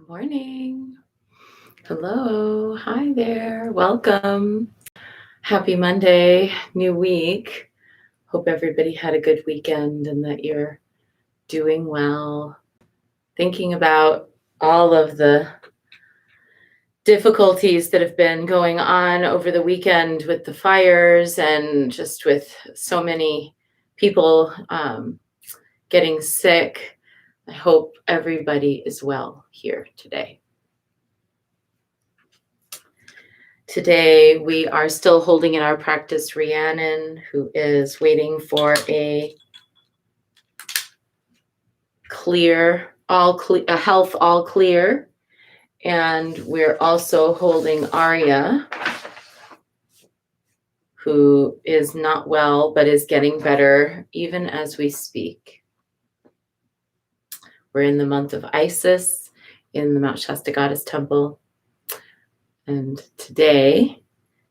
Good morning. Hello. Hi there. Welcome. Happy Monday, new week. Hope everybody had a good weekend and that you're doing well. Thinking about all of the difficulties that have been going on over the weekend with the fires and just with so many people getting sick. I hope everybody is well here today. Today, we are still holding in our practice Rhiannon, who is waiting for a health all clear. And we're also holding Arya, who is not well, but is getting better even as we speak. We're in the month of Isis in the Mount Shasta Goddess Temple. And today,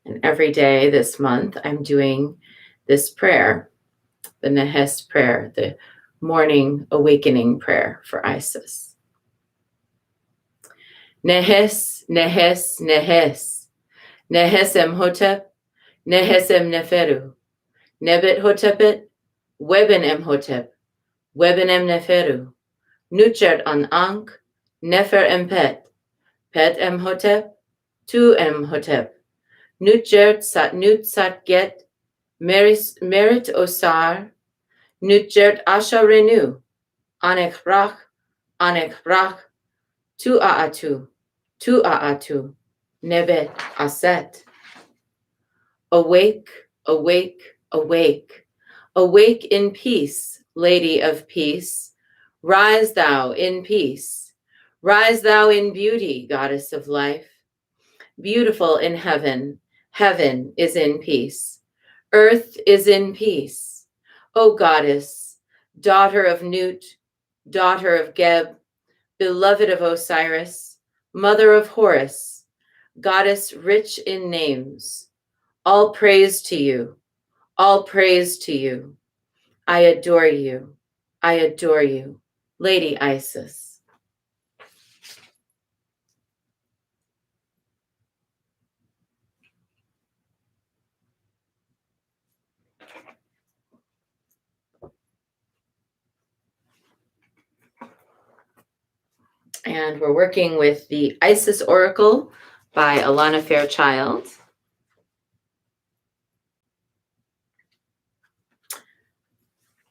and every day this month, I'm doing this prayer, the Nehes prayer, the morning awakening prayer for Isis. Nehes, Nehes, Nehes, Nehes Emhotep, Nehes Neferu, Nebet Hotepet, Weben Emhotep, Weben Neferu, Nuchert an Ankh, Nefer Empet, Pet Emhotep, Tu Emhotep, Nuchert Sat Nut Sat Get, Merit Osar, Nutjert Asha Renu, Anek Rach, Tu Aatu, Nebet Aset. Awake, awake, awake, awake in peace, Lady of Peace. Rise thou in peace. Rise thou in beauty, Goddess of Life. Beautiful in heaven, heaven is in peace. Earth is in peace. O Goddess, daughter of Nut, daughter of Geb, beloved of Osiris, mother of Horus, goddess rich in names, all praise to you, all praise to you. I adore you, I adore you, Lady Isis. And we're working with the Isis Oracle by Alana Fairchild.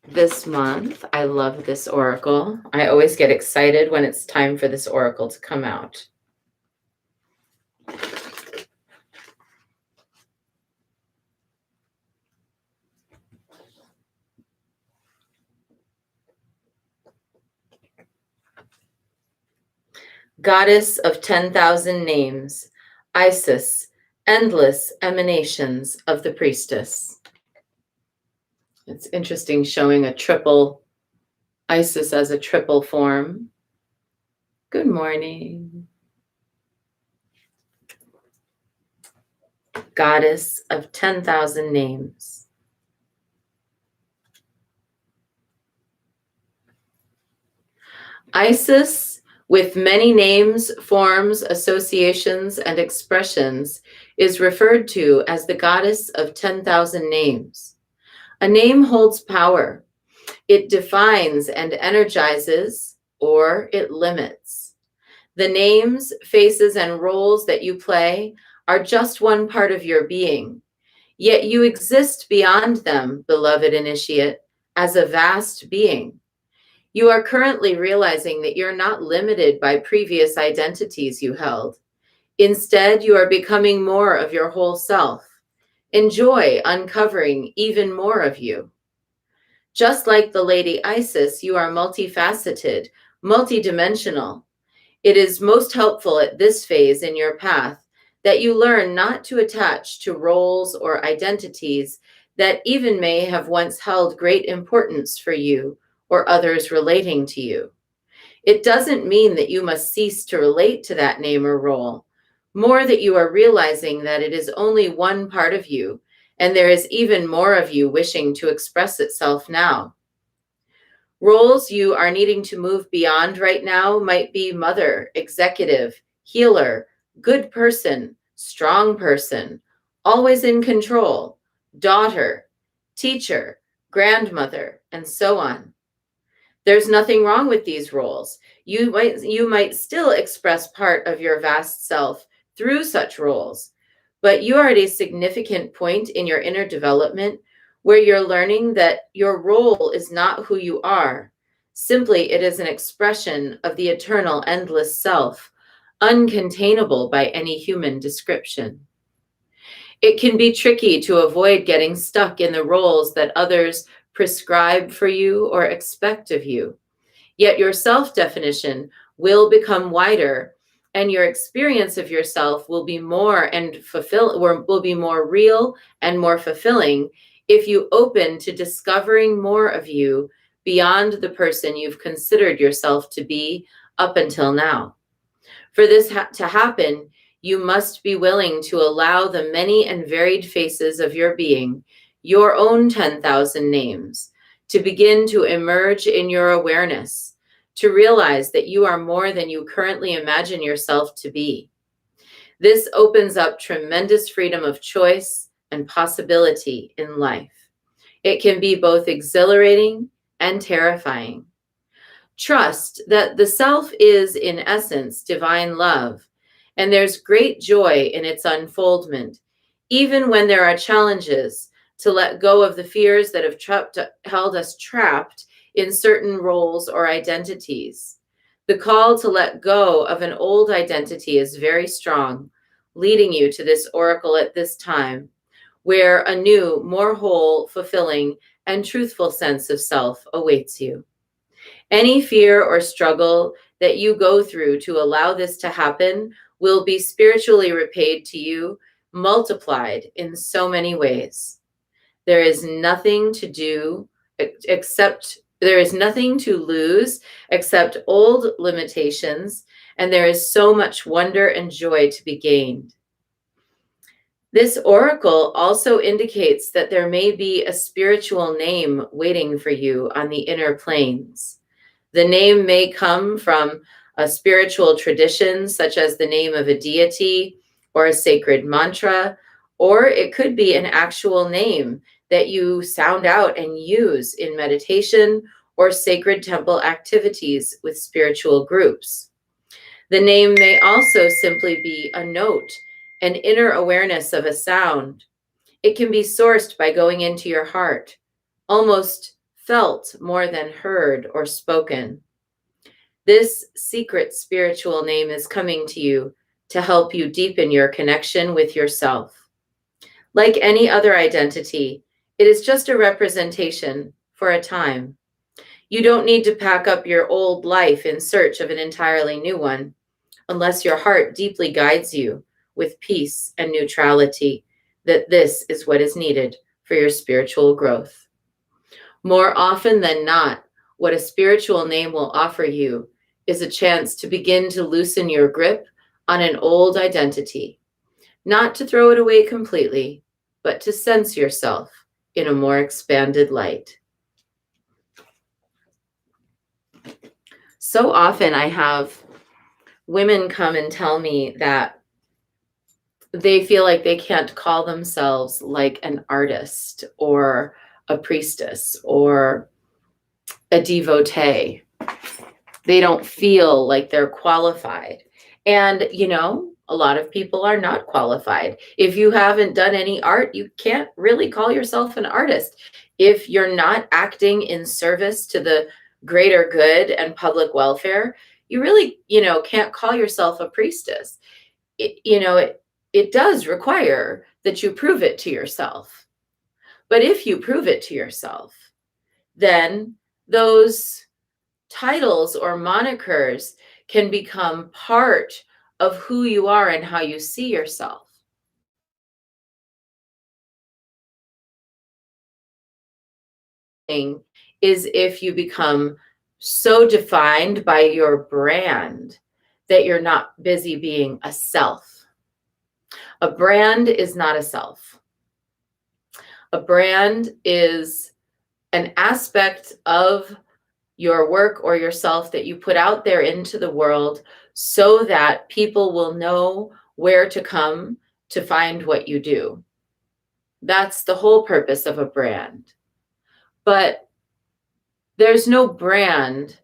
This month, I love this oracle. I always get excited when it's time for this oracle to come out. Goddess of 10,000 names, Isis, endless emanations of the priestess. It's interesting showing a triple, Isis as a triple form. Good morning. Goddess of 10,000 names. Isis, with many names, forms, associations, and expressions, is referred to as the goddess of 10,000 names. A name holds power. It defines and energizes, or it limits. The names, faces, and roles that you play are just one part of your being, yet you exist beyond them, beloved initiate, as a vast being. You are currently realizing that you're not limited by previous identities you held. Instead, you are becoming more of your whole self. Enjoy uncovering even more of you. Just like the Lady Isis, you are multifaceted, multidimensional. It is most helpful at this phase in your path that you learn not to attach to roles or identities that even may have once held great importance for you or others relating to you. It doesn't mean that you must cease to relate to that name or role, more that you are realizing that it is only one part of you, and there is even more of you wishing to express itself now. Roles you are needing to move beyond right now might be mother, executive, healer, good person, strong person, always in control, daughter, teacher, grandmother, and so on. There's nothing wrong with these roles. You might still express part of your vast self through such roles, but you are at a significant point in your inner development where you're learning that your role is not who you are. Simply, it is an expression of the eternal, endless self, uncontainable by any human description. It can be tricky to avoid getting stuck in the roles that others prescribe for you or expect of you. Yet your self-definition will become wider, and your experience of yourself will be more real and more fulfilling if you open to discovering more of you beyond the person you've considered yourself to be up until now. For this to happen, you must be willing to allow the many and varied faces of your being, your own 10,000 names, to begin to emerge in your awareness, to realize that you are more than you currently imagine yourself to be. This opens up tremendous freedom of choice and possibility in life. It can be both exhilarating and terrifying. Trust that the self is, in essence, divine love, and there's great joy in its unfoldment, even when there are challenges to let go of the fears that have held us trapped in certain roles or identities. The call to let go of an old identity is very strong, leading you to this oracle at this time, where a new, more whole, fulfilling, and truthful sense of self awaits you. Any fear or struggle that you go through to allow this to happen will be spiritually repaid to you, multiplied in so many ways. There is nothing to lose except old limitations, and there is so much wonder and joy to be gained. This oracle also indicates that there may be a spiritual name waiting for you on the inner planes. The name may come from a spiritual tradition, such as the name of a deity or a sacred mantra, or it could be an actual name that you sound out and use in meditation or sacred temple activities with spiritual groups. The name may also simply be a note, an inner awareness of a sound. It can be sourced by going into your heart, almost felt more than heard or spoken. This secret spiritual name is coming to you to help you deepen your connection with yourself. Like any other identity, it is just a representation for a time. You don't need to pack up your old life in search of an entirely new one, unless your heart deeply guides you with peace and neutrality, that this is what is needed for your spiritual growth. More often than not, what a spiritual name will offer you is a chance to begin to loosen your grip on an old identity, not to throw it away completely, but to sense yourself in a more expanded light. So often I have women come and tell me that they feel like they can't call themselves like an artist or a priestess or a devotee. They don't feel like they're qualified. And, a lot of people are not qualified. If you haven't done any art, you can't really call yourself an artist. If you're not acting in service to the greater good and public welfare, you really, can't call yourself a priestess. It does require that you prove it to yourself. But if you prove it to yourself, then those titles or monikers can become part of who you are and how you see yourself. Is if you become so defined by your brand that you're not busy being a self. A brand is not a self. A brand is an aspect of your work or yourself that you put out there into the world so that people will know where to come to find what you do. That's the whole purpose of a brand. But there's no brand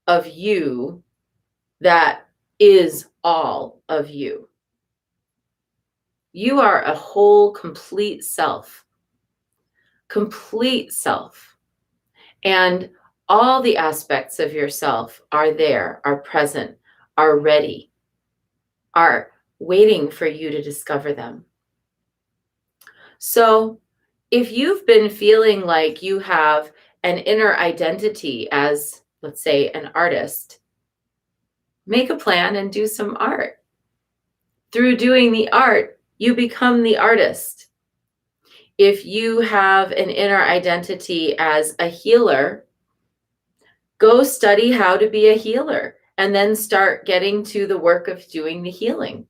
of you that is all of you. You are a whole, complete self. Complete self. And all the aspects of yourself are there, are present, are ready, are waiting for you to discover them. So if you've been feeling like you have an inner identity as, let's say, an artist, make a plan and do some art. Through doing the art, you become the artist. If you have an inner identity as a healer, go study how to be a healer and then start getting to the work of doing the healing.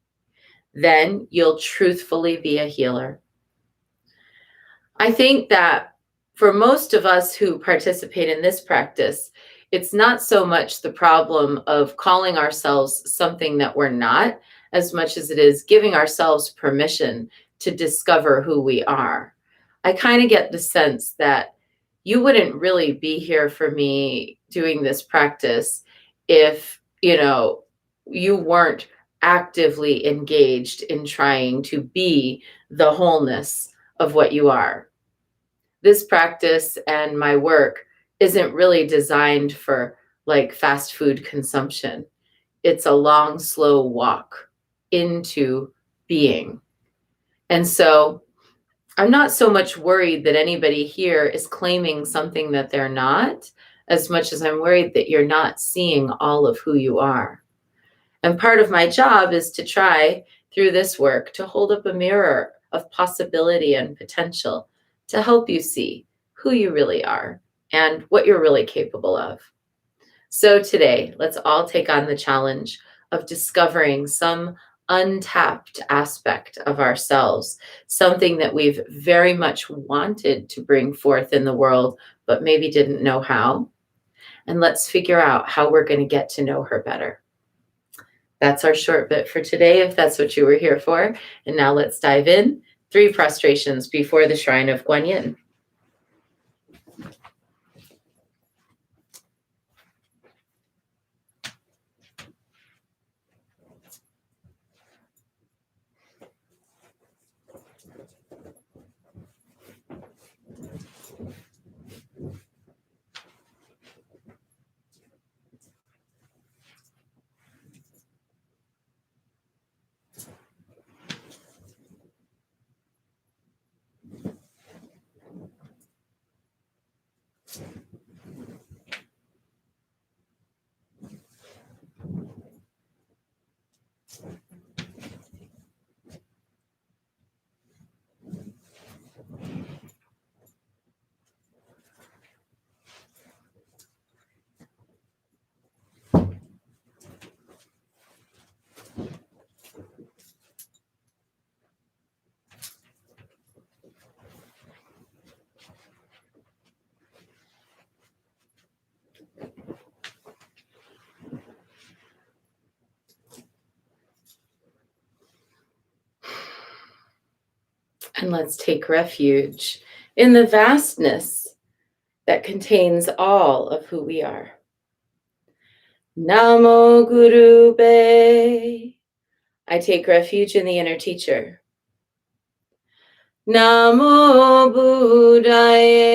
Then you'll truthfully be a healer. I think that for most of us who participate in this practice, it's not so much the problem of calling ourselves something that we're not, as much as it is giving ourselves permission to discover who we are. I kind of get the sense that you wouldn't really be here for me doing this practice if, you weren't actively engaged in trying to be the wholeness of what you are. This practice and my work isn't really designed for like fast food consumption. It's a long, slow walk into being. And so I'm not so much worried that anybody here is claiming something that they're not, as much as I'm worried that you're not seeing all of who you are. And part of my job is to try, through this work, to hold up a mirror of possibility and potential to help you see who you really are and what you're really capable of. So today, let's all take on the challenge of discovering some untapped aspect of ourselves, something that we've very much wanted to bring forth in the world, but maybe didn't know how. And let's figure out how we're going to get to know her better. That's our short bit for today, if that's what you were here for. And now let's dive in. 3 prostrations before the shrine of Guan Yin. And let's take refuge in the vastness that contains all of who we are. Namo Guru Be. I take refuge in the inner teacher. Namo Buddhaye.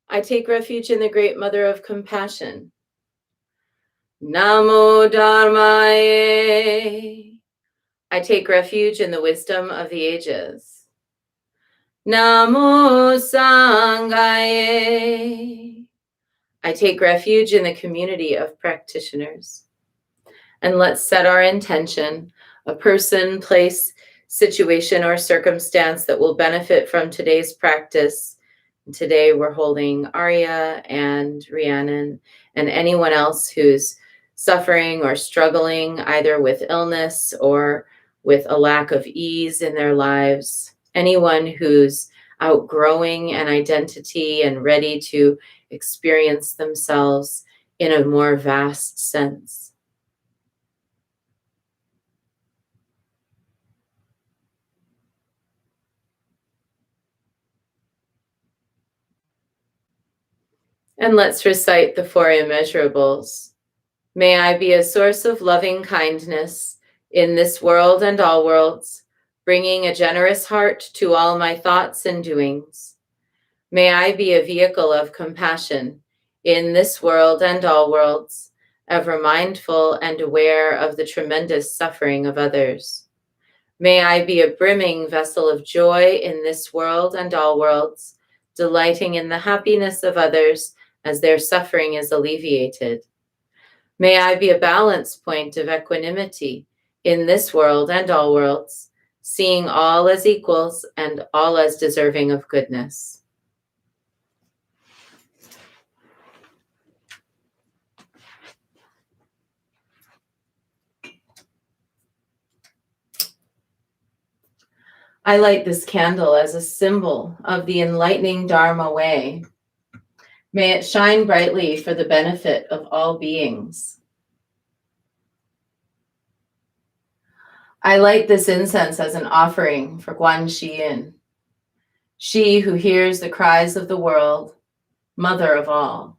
I take refuge in the great mother of compassion. Namo Dharmaye. I take refuge in the wisdom of the ages. Namo Sanghaye. I take refuge in the community of practitioners. And let's set our intention, a person, place, situation, or circumstance that will benefit from today's practice. And today we're holding Arya and Rhiannon and anyone else who's suffering or struggling either with illness or with a lack of ease in their lives. Anyone who's outgrowing an identity and ready to experience themselves in a more vast sense. And let's recite the four immeasurables. May I be a source of loving kindness in this world and all worlds, bringing a generous heart to all my thoughts and doings. May I be a vehicle of compassion in this world and all worlds, ever mindful and aware of the tremendous suffering of others. May I be a brimming vessel of joy in this world and all worlds, delighting in the happiness of others as their suffering is alleviated. May I be a balance point of equanimity in this world and all worlds, seeing all as equals and all as deserving of goodness. I light this candle as a symbol of the enlightening Dharma way. May it shine brightly for the benefit of all beings. I light this incense as an offering for Guan Yin, she who hears the cries of the world, mother of all.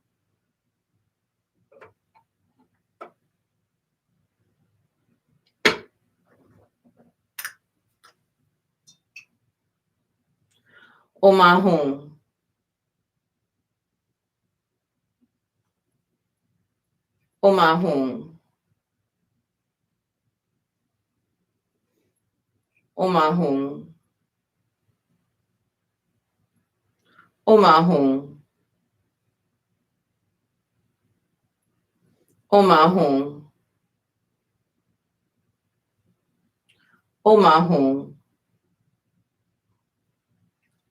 Omahung. Omahung. Omahung. Omahung. Omahung. Omahung.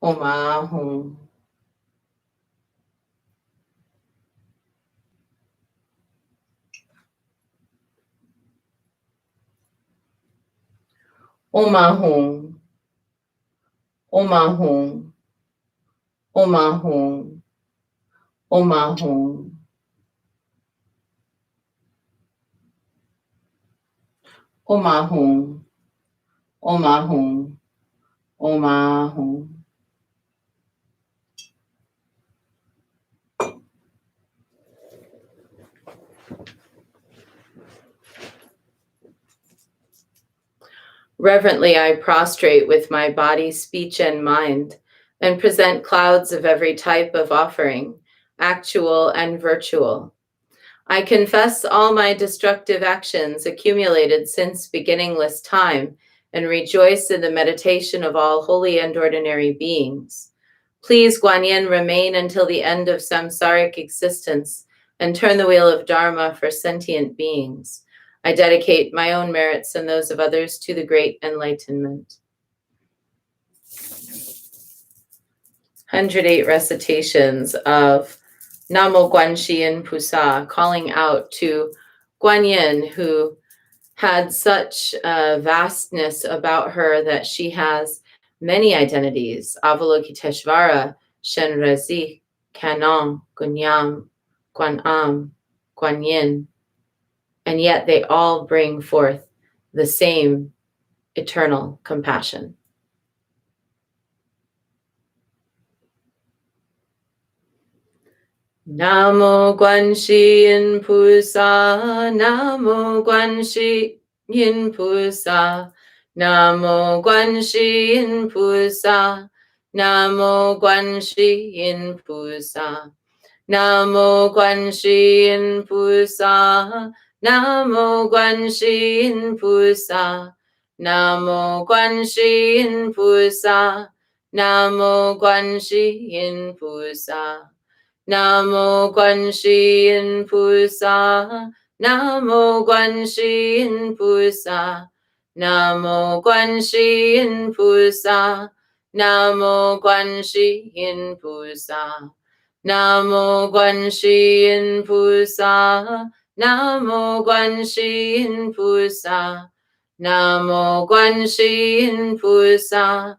Omahung. Omahung. Omahung. Omahung. Omahung. Omahung. Omahung. Omahung. Reverently, I prostrate with my body, speech, and mind, and present clouds of every type of offering, actual and virtual. I confess all my destructive actions accumulated since beginningless time, and rejoice in the meditation of all holy and ordinary beings. Please, Guan Yin, remain until the end of samsaric existence, and turn the wheel of Dharma for sentient beings. I dedicate my own merits and those of others to the great enlightenment. 108 recitations of Namo Guanxi Yin Pusa, calling out to Guan Yin, who had such a vastness about her that she has many identities: Avalokiteshvara, Shenrezig, Kanong, Gunyam, Guanam, Guan Yin. And yet they all bring forth the same eternal compassion. Namo Guanxi Yin Pusa, Namo Guanxi Yin Pusa, Namo Guanxi Yin Pusa, Namo Guanxi Yin Pusa, Namo Guanxi Yin Pusa, Namo Guanxi Yin Pusa, Namo Guanxi Yin Pusa, Namo Guanxi Yin Pusa, Namo Guanxi Yin Pusa, Namo Guanxi Yin Pusa, Namo Guanxi Yin Pusa, Namo Guanxi Yin Pusa, Namo Guanxi Yin Pusa, Namo Guanxi Yin Pusa, Namo Guanxi Yin Pusa,